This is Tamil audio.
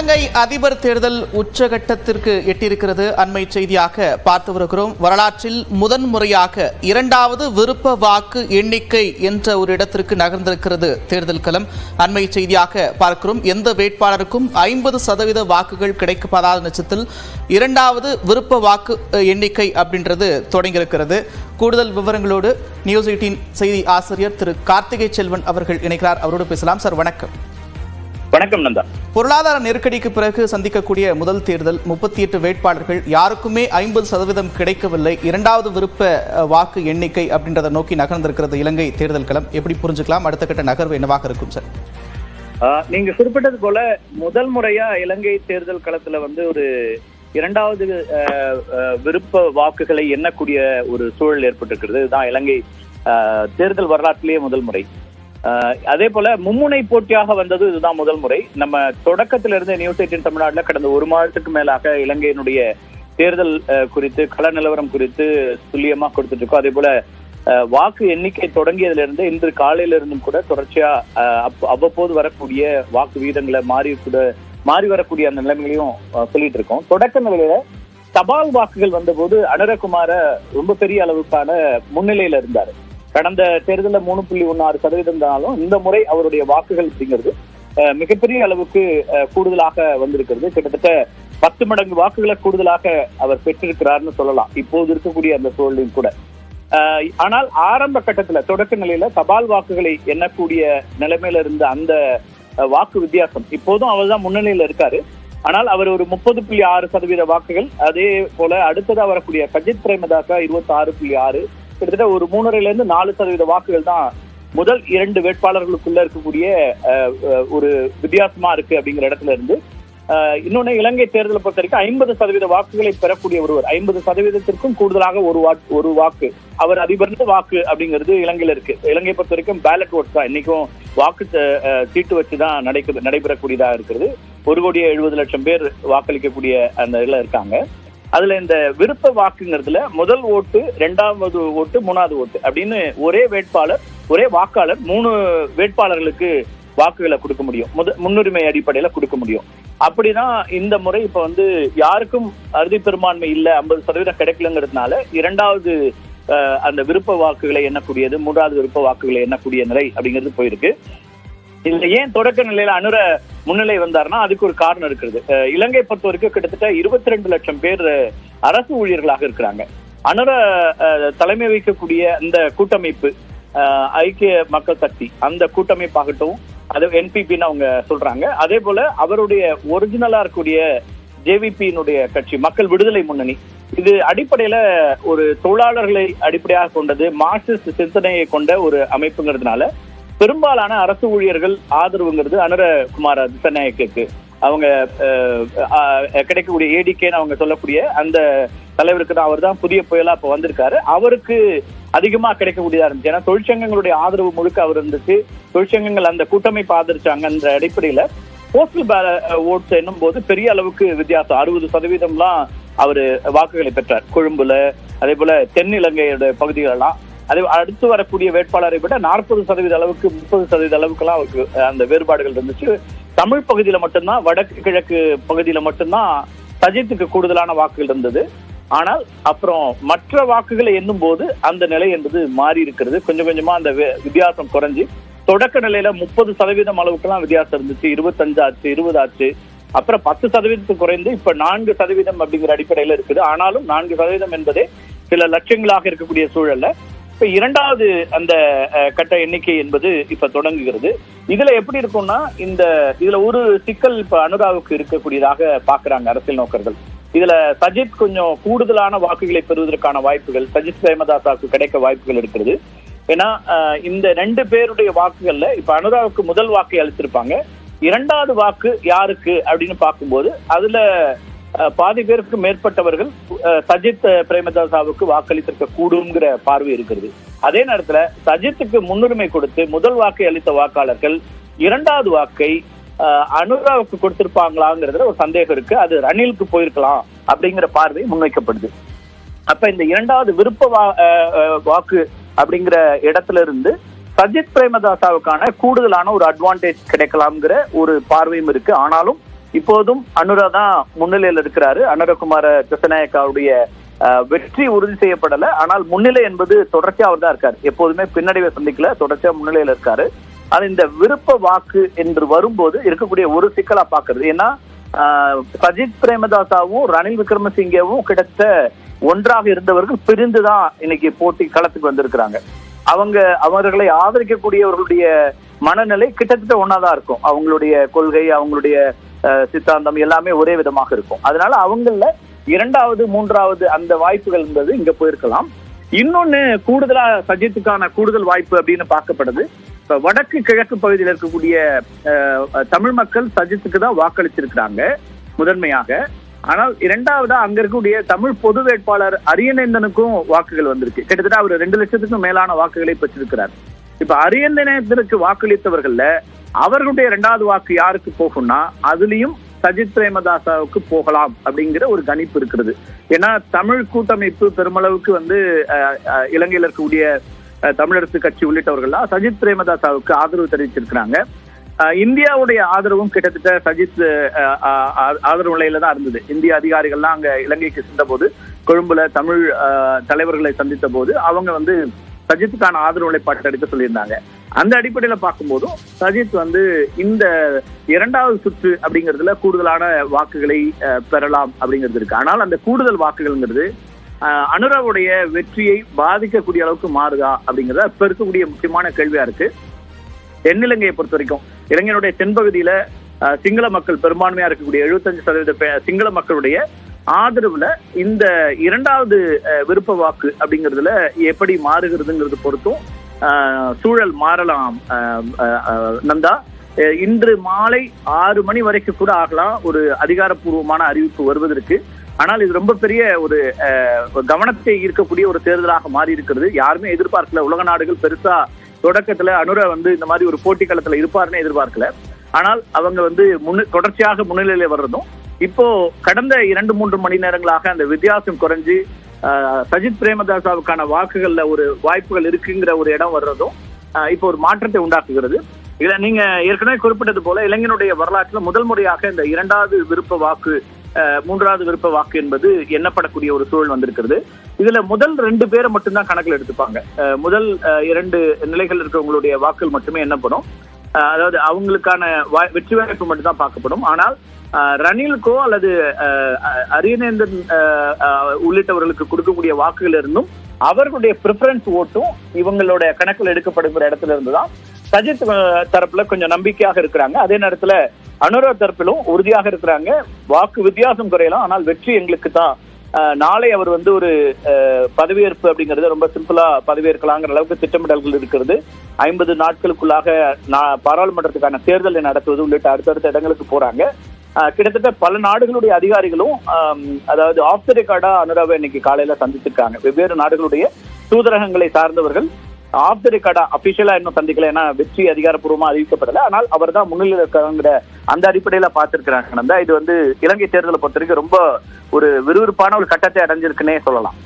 இலங்கை அதிபர் தேர்தல் உச்சகட்டத்திற்கு எட்டியிருக்கிறது. அண்மை செய்தியாக பார்த்து வருகிறோம். வரலாற்றில் முதன்முறையாக இரண்டாவது விருப்ப வாக்கு எண்ணிக்கை என்ற ஒரு இடத்திற்கு நகர்ந்திருக்கிறது தேர்தல் களம். அண்மை செய்தியாக பார்க்கிறோம். எந்த வேட்பாளருக்கும் 50% வாக்குகள் கிடைக்கப்படாத நிச்சயத்தில் இரண்டாவது விருப்ப வாக்கு எண்ணிக்கை அப்படின்றது தொடங்கியிருக்கிறது. கூடுதல் விவரங்களோடு நியூஸ் 18 செய்தி ஆசிரியர் திரு கார்த்திகை செல்வன் அவர்கள் இணைக்கிறார். அவரோடு பேசலாம். சார் வணக்கம். வணக்கம் நந்தா. பொருளாதார நெருக்கடிக்கு பிறகு சந்திக்கக்கூடிய முதல் தேர்தல், 38 வேட்பாளர்கள், யாருக்குமே 50% கிடைக்கவில்லை. இரண்டாவது விருப்ப வாக்கு எண்ணிக்கை அப்படின்றத நோக்கி நகர்ந்திருக்கிறது இலங்கை தேர்தல் களம். எப்படி புரிஞ்சுக்கலாம்? அடுத்த கட்ட நகர்வு என்னவாக இருக்கும் சார்? நீங்க குறிப்பிட்டது போல முதல் முறையா இலங்கை தேர்தல் களத்துல ஒரு இரண்டாவது விருப்ப வாக்குகளை எண்ணக்கூடிய ஒரு சூழல் ஏற்பட்டிருக்கிறது. இதுதான் இலங்கை தேர்தல் வரலாற்றிலேயே முதல் முறை. அதே போல மும்முனை போட்டியாக வந்தது இதுதான் முதல் முறை. நம்ம தொடக்கத்திலிருந்து நியூஸ் 18 தமிழ்நாடுல கடந்த ஒரு மாதத்துக்கு மேலாக இலங்கையினுடைய தேர்தல் குறித்து, கள நிலவரம் குறித்து துல்லியமா கொடுத்துட்டு இருக்கோம். அதே போல வாக்கு எண்ணிக்கை தொடங்கியதுல இருந்து இன்று காலையில இருந்தும் கூட தொடர்ச்சியா அவ்வப்போது வரக்கூடிய வாக்கு வீதங்களை மாறி வரக்கூடிய அந்த நிலைமைகளையும் சொல்லிட்டு இருக்கோம். தொடக்க நிலையில தபால் வாக்குகள் வந்தபோது அனுரகுமார ரொம்ப பெரிய அளவுக்கான முன்னிலையில இருந்தாரு. கடந்த தேர்தலில் 3.16% தானாலும் இந்த முறை அவருடைய வாக்குகள் அப்படிங்கிறது மிகப்பெரிய அளவுக்கு கூடுதலாக வந்திருக்கிறது. கிட்டத்தட்ட 10 மடங்கு வாக்குகளை கூடுதலாக அவர் பெற்றிருக்கிறார்னு சொல்லலாம் இப்போது இருக்கக்கூடிய அந்த சூழலையும் கூட. ஆனால் ஆரம்ப கட்டத்துல தொடக்க நிலையில தபால் வாக்குகளை எண்ணக்கூடிய நிலைமையில இருந்த அந்த வாக்கு வித்தியாசம் இப்போதும் அவர் தான் முன்னிலையில இருக்காரு. ஆனால் அவர் ஒரு 30.6% வாக்குகள், அதே போல அடுத்ததா வரக்கூடிய சஜித் பிரேமதாசா 26.6, கிட்டத்தட்ட ஒரு 3.5-4% வாக்குகள் தான் முதல் 2 வேட்பாளர்களுக்குள்ள இருக்கக்கூடிய ஒரு வித்தியாசமா இருக்கு அப்படிங்கிற இடத்துல இருந்து. இன்னொன்னு, இலங்கை தேர்தலை பொறுத்த வரைக்கும் 50% வாக்குகளை பெறக்கூடிய ஒருவர் 50%க்கும் கூடுதலாக ஒரு வாக்கு அவர் அதிபர் வாக்கு அப்படிங்கிறது இலங்கையில இருக்கு. இலங்கை பொறுத்த வரைக்கும் பேலட் ஓட் தான், இன்னைக்கும் வாக்கு சீட்டு வச்சுதான் நடைபெறக்கூடியதா இருக்கிறது. 1,70,00,000 பேர் வாக்களிக்கக்கூடிய அந்த இதுல இருக்காங்க. அதுல இந்த விருப்ப வாக்குங்கிறதுல முதல் ஓட்டு, 2வது ஓட்டு, 3வது ஓட்டு அப்படின்னு ஒரே வேட்பாளர், ஒரே வாக்காளர் 3 வேட்பாளர்களுக்கு வாக்குகளை கொடுக்க முடியும். முன்னுரிமை அடிப்படையில கொடுக்க முடியும். அப்படிதான் இந்த முறை இப்ப யாருக்கும் அறுதி பெரும்பான்மை இல்ல, 50% கிடைக்கலங்கிறதுனால இரண்டாவது அந்த விருப்ப வாக்குகளை எண்ணக்கூடியது, 3வது விருப்ப வாக்குகளை எண்ணக்கூடிய நிலை அப்படிங்கிறது போயிருக்கு. இதுல ஏன் தொடக்க நிலையில அனுர முன்னிலை வந்தாருன்னா அதுக்கு ஒரு காரணம் இருக்கிறது. இலங்கை பொறுத்த வரைக்கும் கிட்டத்தட்ட 22 லட்சம் பேர் அரசு ஊழியர்களாக இருக்கிறாங்க. அனுர தலைமை வைக்கக்கூடிய அந்த கூட்டமைப்பு, ஐக்கிய மக்கள் சக்தி, அந்த கூட்டமைப்பாகட்டும், அது என்பிபின்னு அவங்க சொல்றாங்க. அதே போல அவருடைய ஒரிஜினலா இருக்கக்கூடிய ஜேவிபியினுடைய கட்சி மக்கள் விடுதலை முன்னணி, இது அடிப்படையில ஒரு தொழிலாளர்களை அடிப்படையாக கொண்டது, மார்க்சிஸ்ட் சிந்தனையை கொண்ட ஒரு அமைப்புங்கிறதுனால பெரும்பாலான அரசு ஊழியர்கள் ஆதரவுங்கிறது அனுரகுமார திசாநாயக்கருக்கு, அவங்க கிடைக்கக்கூடிய ஏடிகேன்னு அவங்க சொல்லக்கூடிய அந்த தலைவருக்கு தான். அவர் தான் புதிய புயலா இப்ப வந்திருக்காரு. அவருக்கு அதிகமா கிடைக்கக்கூடியதா இருந்துச்சு. ஏன்னா தொழிற்சங்கங்களுடைய ஆதரவு முழுக்க அவர் இருந்துச்சு. தொழிற்சங்கங்கள் அந்த கூட்டமைப்பு ஆதரிச்சாங்க. அந்த அடிப்படையில போஸ்டல் ஓட்ஸ் என்னும் போது பெரிய அளவுக்கு வித்தியாசம், 60%-லாம் அவரு வாக்குகளை பெற்றார். கொழும்புல, அதே போல தென் இலங்கையோட பகுதிகளெல்லாம். அதே அடுத்து வரக்கூடிய வேட்பாளரை விட 40% அளவுக்கு, 30% அளவுக்குலாம் அவருக்கு அந்த வேறுபாடுகள் இருந்துச்சு. தமிழ் பகுதியில மட்டும்தான், வடக்கு கிழக்கு பகுதியில மட்டும்தான் சஜித்துக்கு கூடுதலான வாக்குகள் இருந்தது. ஆனால் அப்புறம் மற்ற வாக்குகளை எண்ணும் போது அந்த நிலை என்பது மாறி இருக்கிறது. கொஞ்சம் கொஞ்சமா அந்த வித்தியாசம் குறைஞ்சி தொடக்க நிலையில 30% அளவுக்குலாம் வித்தியாசம் இருந்துச்சு. 25 ஆச்சு, 20 ஆச்சு, அப்புறம் 10% குறைந்து இப்ப 4% அப்படிங்கிற அடிப்படையில இருக்குது. ஆனாலும் 4% என்பதே சில லட்சங்களாக இருக்கக்கூடிய சூழல்ல இப்ப இரண்டாவது அந்த கட்ட எண்ணிக்கை என்பது இப்ப தொடங்குகிறது. இதுல எப்படி இருக்கும்னா, இதுல ஒரு சிக்கல் இப்ப அனுராவுக்கு இருக்கக்கூடியதாக பாக்குறாங்க அரசியல் நோக்கர்கள். இதுல சஜித் கொஞ்சம் கூடுதலான வாக்குகளை பெறுவதற்கான வாய்ப்புகள், சஜித் பிரேமதாசாவுக்கு கிடைக்க வாய்ப்புகள் இருக்கிறது. ஏன்னா இந்த 2 பேருடைய வாக்குகள்ல இப்ப அனுராவுக்கு முதல் வாக்கை அளித்திருப்பாங்க. இரண்டாவது வாக்கு யாருக்கு அப்படின்னு பார்க்கும்போது அதுல பாதி பேருக்கு மேற்பட்டவர்கள் சஜித் பிரேமதாசாவுக்கு வாக்களித்திருக்க கூடுங்கிற பார்வை இருக்கிறது. அதே நேரத்துல சஜித்துக்கு முன்னுரிமை கொடுத்து முதல் வாக்கை அளித்த வாக்காளர்கள் இரண்டாவது வாக்கை அனுராவுக்கு கொடுத்திருப்பாங்களாங்கிறதுல ஒரு சந்தேகம் இருக்கு. அது ரணிலுக்கு போயிருக்கலாம் அப்படிங்கிற பார்வை முன்வைக்கப்படுது. அப்ப இந்த இரண்டாவது விருப்ப வாக்கு அப்படிங்கிற இடத்துல இருந்து சஜித் பிரேமதாசாவுக்கான கூடுதலான ஒரு அட்வான்டேஜ் கிடைக்கலாம்ங்கிற ஒரு பார்வையும் இருக்கு. ஆனாலும் இப்போதும் அனுரா தான் முன்னிலையில் இருக்கிறாரு. அனுரகுமார திசநாயக்காவுடைய வெற்றி உறுதி செய்யப்படல. ஆனால் முன்னிலை என்பது தொடர்ச்சியா அவர் தான் இருக்காரு. எப்போதுமே பின்னடைவை சந்திக்கல, தொடர்ச்சியா முன்னிலையில இருக்காரு. ஆனா இந்த விருப்ப வாக்கு என்று வரும்போது இருக்கக்கூடிய ஒரு சிக்கலா பாக்குறது, ஏன்னா சஜித் பிரேமதாசாவும் ரணில் விக்ரமசிங்கேவும் கிட்டத்தட்ட ஒன்றாக இருந்தவர்கள் பிரிந்துதான் இன்னைக்கு போட்டி களத்துக்கு வந்திருக்கிறாங்க. அவர்களை ஆதரிக்கக்கூடியவர்களுடைய மனநிலை கிட்டத்தட்ட ஒன்னாதான் இருக்கும். அவங்களுடைய கொள்கை, அவங்களுடைய சித்தாந்தம் எல்லாமே ஒரே விதமாக இருக்கும். அதனால அவங்கள இரண்டாவது மூன்றாவது அந்த வாய்ப்புகள் என்பது இங்க போயிருக்கலாம். இன்னொன்னு கூடுதலா சஜித்துக்கான கூடுதல் வாய்ப்பு அப்படின்னு பார்க்கப்படுது. இப்ப வடக்கு கிழக்கு பகுதியில் இருக்கக்கூடிய தமிழ் மக்கள் சஜித்துக்கு தான் வாக்களிச்சிருக்கிறாங்க முதன்மையாக. ஆனால் இரண்டாவதா அங்க இருக்கக்கூடிய தமிழ் பொது வேட்பாளர் அரியநேந்தனுக்கும் வாக்குகள் வந்திருக்கு. கிட்டத்தட்ட அவர் 2 லட்சத்துக்கும் மேலான வாக்குகளை பெற்றிருக்கிறார். இப்ப அரியநேந்தனுக்கு வாக்களித்தவர்கள்ல அவர்களுடைய 2வது வாக்கு யாருக்கு போகும்னா அதுலயும் சஜித் பிரேமதாசாவுக்கு போகலாம் அப்படிங்கிற ஒரு கணிப்பு இருக்கிறது. ஏன்னா தமிழ் கூட்டமைப்பு பெருமளவுக்கு இலங்கையில் இருக்கக்கூடிய தமிழரசு கட்சி உள்ளிட்டவர்கள்லாம் சஜித் பிரேமதாசாவுக்கு ஆதரவு தெரிவிச்சிருக்கிறாங்க. இந்தியாவுடைய ஆதரவும் கிட்டத்தட்ட சஜித் ஆதரவு நிலையில தான் இருந்தது. இந்திய அதிகாரிகள்லாம் அங்க இலங்கைக்கு சென்ற போது, கொழும்புல தமிழ் தலைவர்களை சந்தித்த போது அவங்க சஜித்துக்கான ஆதரவு நிலைப்பாட்டை எடுக்க சொல்லியிருந்தாங்க. அந்த அடிப்படையில பார்க்கும்போதும் சஜித் இந்த 2வது சுற்று அப்படிங்கிறதுல கூடுதலான வாக்குகளை பெறலாம் அப்படிங்கிறது இருக்கு. ஆனால் அந்த கூடுதல் வாக்குகள்ங்கிறது அனுராவுடைய வெற்றியை பாதிக்கக்கூடிய அளவுக்கு மாறுதா அப்படிங்கிறத இப்ப இருக்கக்கூடிய முக்கியமான கேள்வியா இருக்கு. தென்னிலங்கையை பொறுத்த வரைக்கும் இலங்கையினுடைய தென்பகுதியில சிங்கள மக்கள் பெரும்பான்மையா இருக்கக்கூடிய 75% சிங்கள மக்களுடைய ஆதரவுல இந்த 2வது விருப்ப வாக்கு அப்படிங்கிறதுல எப்படி மாறுகிறதுங்கிறது பொறுத்தும் சூழல் மாறலாம். நந்தா, இன்று மாலை 6 மணி வரைக்கும் கூட ஆகலாம் ஒரு அதிகாரப்பூர்வமான அறிவிப்பு வருவதற்கு. ஆனால் இது ரொம்ப பெரிய ஒரு கவனத்தை ஈர்க்கக்கூடிய ஒரு தேர்தலாக மாறி இருக்கிறது. யாருமே எதிர்பார்க்கல. உலக நாடுகள் பெருசா தொடக்கத்துல அனுரா இந்த மாதிரி ஒரு போட்டி களத்துல இருப்பாருன்னு எதிர்பார்க்கல. ஆனால் அவங்க தொடர்ச்சியாக முன்னிலையில வர்றதும், இப்போ கடந்த 2-3 மணி நேரங்களாக அந்த வித்தியாசம் குறைஞ்சு சஜித் பிரேமதாசாவுக்கான வாக்குகள்ல ஒரு வாய்ப்புகள் இருக்குங்கிற ஒரு இடம் வர்றதும் இப்போ ஒரு மாற்றத்தை உண்டாக்குகிறது. இதுல நீங்க ஏற்கனவே குறிப்பிட்டது போல இளைஞனுடைய வரலாற்றுல முதல் முறையாக இந்த 2வது விருப்ப வாக்கு 3வது விருப்ப வாக்கு என்பது எண்ணப்படக்கூடிய ஒரு சூழல் வந்திருக்கிறது. இதுல முதல் 2 பேரை மட்டும்தான் கணக்கில் எடுத்துப்பாங்க. முதல் 2 நிலைகள் இருக்கிறவங்களுடைய வாக்குகள் மட்டுமே எண்ணப்படும். அதாவது அவங்களுக்கான வெற்றி வாய்ப்பு மட்டும்தான் பார்க்கப்படும். ஆனால் ரணிலுக்கோ அல்லது அரியநேந்தன் உள்ளிட்டவர்களுக்கு கொடுக்கக்கூடிய வாக்குகள் இருந்தும் அவர்களுடைய பிரிஃபரன்ஸ் ஓட்டும் இவங்களோட கணக்கில் எடுக்கப்படுகிற இடத்துல இருந்துதான் சஜித் தரப்புல கொஞ்சம் நம்பிக்கையாக இருக்கிறாங்க. அதே நேரத்துல அனுரா தரப்பிலும் உறுதியாக இருக்கிறாங்க. வாக்கு வித்தியாசம் குறையலாம், ஆனால் வெற்றி எங்களுக்கு தான். நாளை அவர் ஒரு பதவியேற்பு அப்படிங்கறது ரொம்ப சிம்பிளா பதவியேற்கலாங்கிற அளவுக்கு திட்டமிடல்கள் இருக்கிறது. 50 நாட்களுக்குள்ளாக பாராளுமன்றத்துக்கான தேர்தலை நடத்துவது உள்ளிட்ட அடுத்தடுத்த இடங்களுக்கு போறாங்க. கிட்டத்தட்ட பல நாடுகளுடைய அதிகாரிகளும் அதாவது ஆஃப் த ரெக்கார்டா அனுராவை இன்னைக்கு காலையில சந்திச்சிருக்காங்க. வெவ்வேறு நாடுகளுடைய தூதரகங்களை சார்ந்தவர்கள் ஆஃப் த ரெக்கார்டா அபிஷியலா இன்னும் சந்திக்கல, ஏன்னா வெற்றி அதிகாரப்பூர்வமா அறிவிக்கப்படல. ஆனால் அவர் தான் முன்னிலையில் இருக்காங்கிற அந்த அடிப்படையில பார்த்திருக்கிறாங்க. இது இலங்கை தேர்தலை பொறுத்த வரைக்கும் ரொம்ப ஒரு விறுவிறுப்பான ஒரு கட்டத்தை அடைஞ்சிருக்குன்னே சொல்லலாம்.